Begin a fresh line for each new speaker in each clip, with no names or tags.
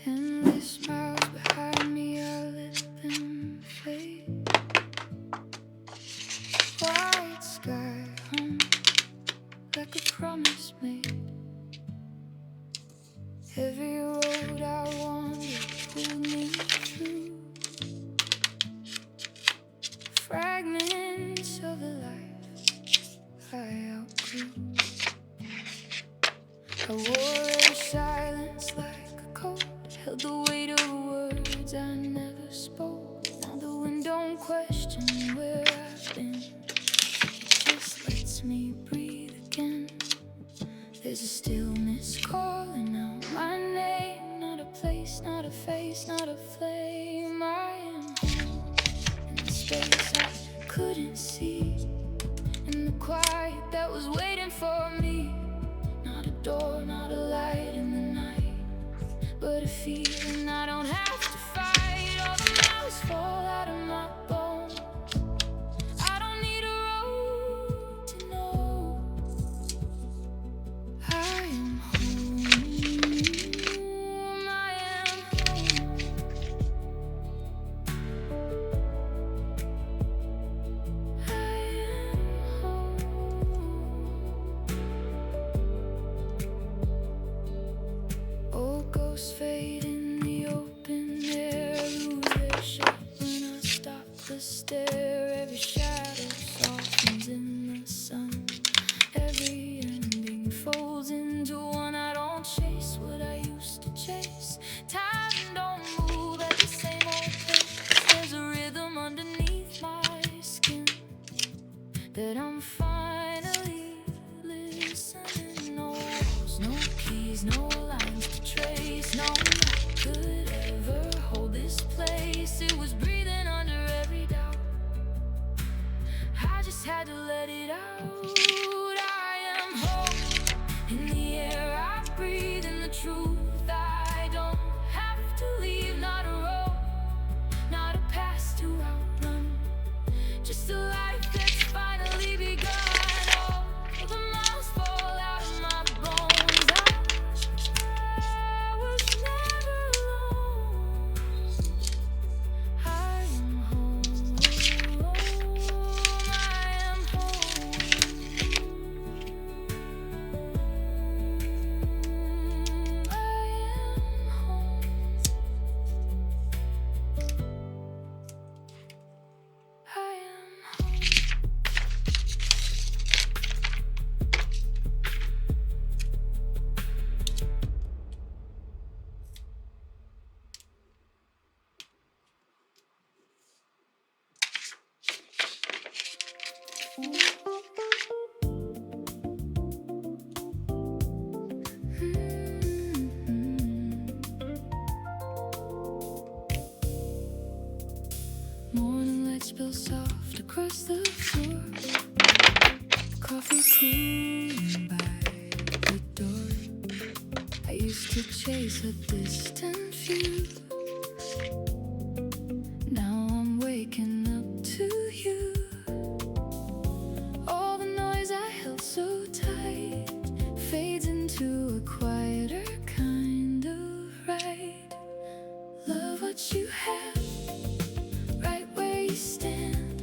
Endless miles behind me, I let them fade. White sky hung like a promise made. Every road I wandered pulled me through fragments of a life I outgrew. I wore a silence like a coat, held the weight of words I never spoke. Now the wind don't question where I've been, it just lets me breathe again. There's a stillness calling out my name, not a place, not a face, not a flame. I am home in the space I couldn't see, in the quiet that was waiting for me. Not a door, not a light in the night, but a feeling I don't have to fight. All the miles fall out of my bones. I don't need a road to know I am home. I am home. I am home. Old ghosts fade in the open air, lose their shape when I stop to stare. Every shadow softens in the sun, every ending folds into one. I don't chase what I used to chase. Time don't move at the same old pace. There's a rhythm underneath my skin that I'm finally listening. No walls, no keys, no lines to trace. No night could ever hold this place. It was breathing under every doubt. I just had to let it out. I am home in the air I breathe, in the truth I don't have to leave. Not a road, not a past to outrun, just a life that's finally begun. All the miles fall out of my bones. I was never alone. I am home. I am home. Morning light spills soft across the floor, coffee cooling by the door. I used to chase a distant view, now I'm waking up to you. All the noise I held so tight fades into a quieter kind of ride. Love what you have right where you stand.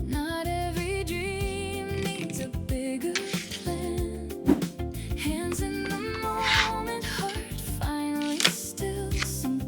Not every dream needs a bigger plan. Hands in the moment, heart finally still. Some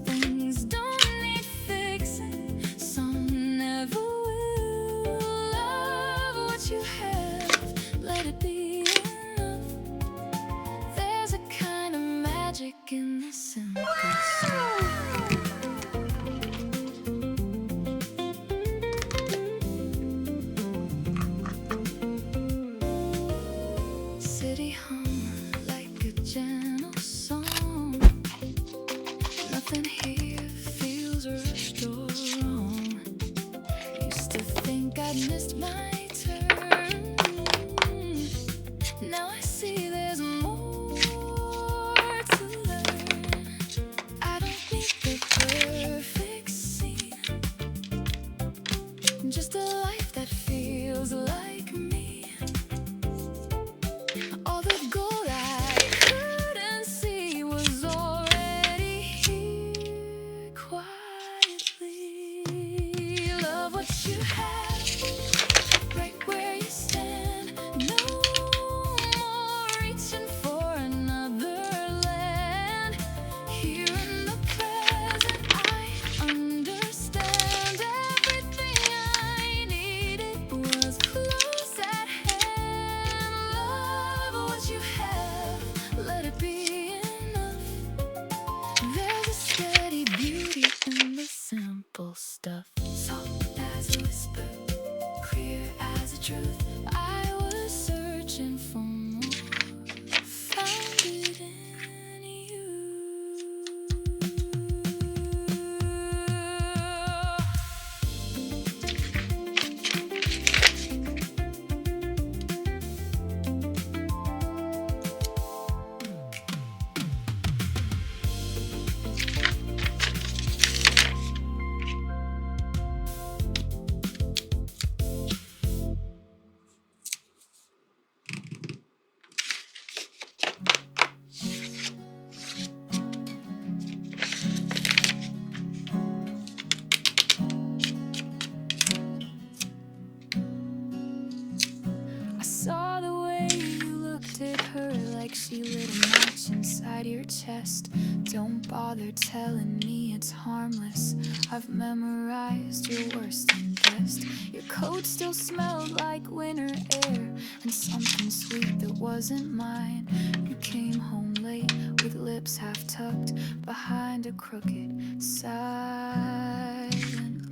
see little marks inside your chest. Don't bother telling me it's harmless. I've memorized your worst and best. Your coat still smelled like winter air, and something sweet that wasn't mine. You came home late with lips half tucked behind a crooked silent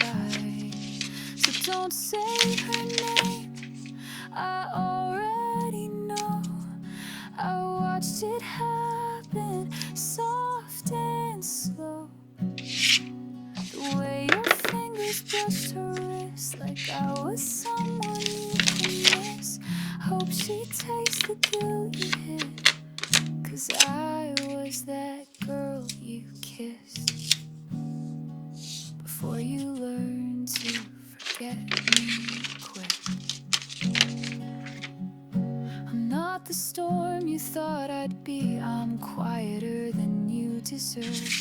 lie. So don't say her name, I already know. I watched it happen, soft and slow. The way your fingers brushed her wrist, like I was someone you could miss. Hope she tastes the guilt you hid, 'cause I was that girl you kissed. Before you learned to forget me quick. I'm not the storm you thought I'd be. I'm quieter than you deserve,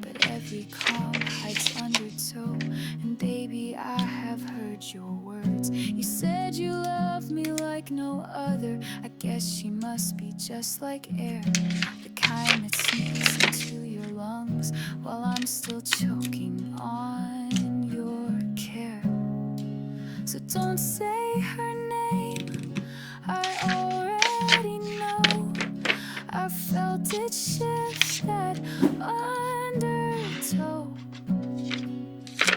but every calm hides undertow. And baby, I have heard your words. You said you love me like no other. I guess she must be just like air, the kind that sneaks into your lungs while I'm still choking on your care. So don't say her name, I already know. I felt it shift that undertow.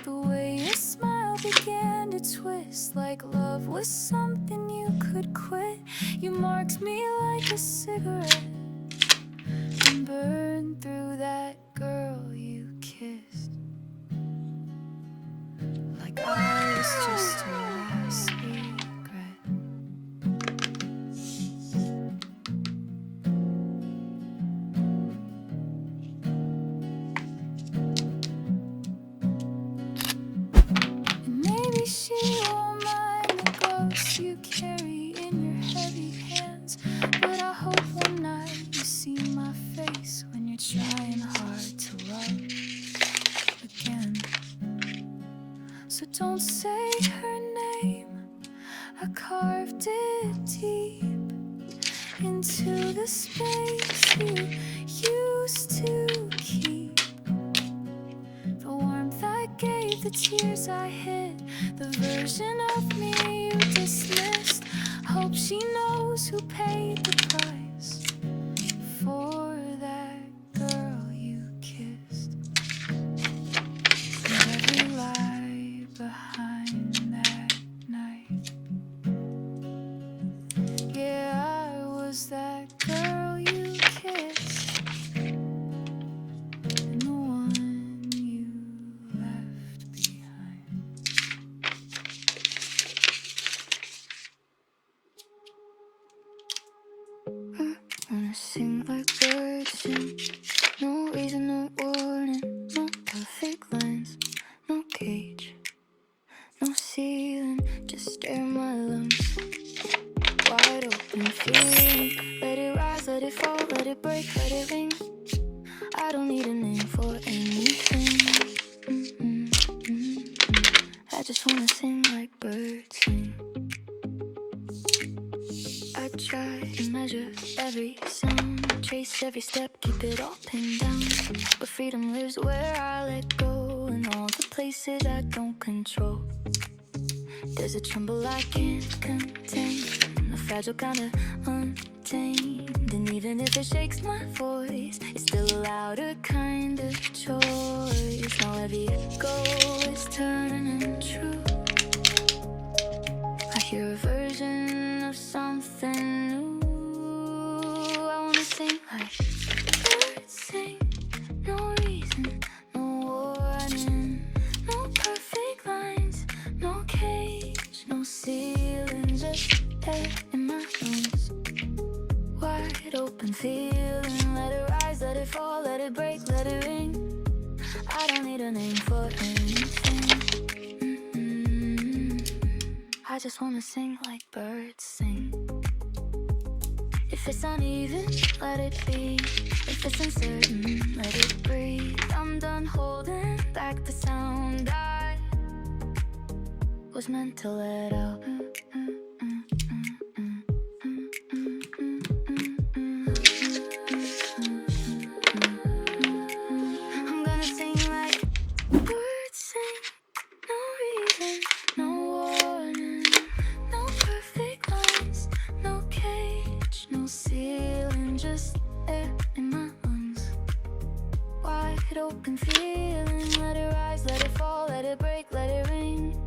The way your smile began to twist, like love was something you could quit. You marked me like a cigarette and burned through that girl you kissed. Like I was just your last regret. And maybe she won't mind the ghosts you carry in your heavy hands, but I hope one night you see my face when you're trying hard to love again. So don't say her name, I carved it deep into the space you used to keep. The warmth I gave, the tears I hid, the version of me you dismissed. Hope she knows who paid the price for that girl you kissed. And every lie behind that night. Yeah, I was that girl you kissed, and the one you left behind. I wanna sing like birds sing. No reason, no warning, no perfect lines, no cage, no ceiling, just stare my lungs wide open, feeling. Let it rise, let it fall, let it break, let it ring. I don't need a name for anything. I just wanna sing like birds sing. I try to measure every sound, trace every step, keep it all pinned down. But freedom lives where I let go, in all the places I don't control. There's a tremble I can't contain, a fragile kind of untamed. And even if it shakes my voice, it's still a louder kind of choice. Now every echo is turning true. I hear a version of something new. I wanna sing like birds sing. No reason, no warning, no perfect lines, no cage, no ceiling, just air in my lungs. Wide open feeling, let it rise, let it fall, let it break, let it ring. I don't need a name for anything. I just wanna sing like birds sing. If it's uneven, let it be. If it's uncertain, let it breathe. I'm done holding back the sound I was meant to let out. broken feeling. Let it rise, let it fall, let it break, let it ring.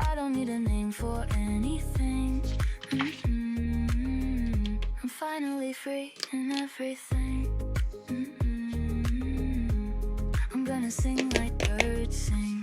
I don't need a name for anything. I'm finally free in everything. I'm gonna sing like birds sing.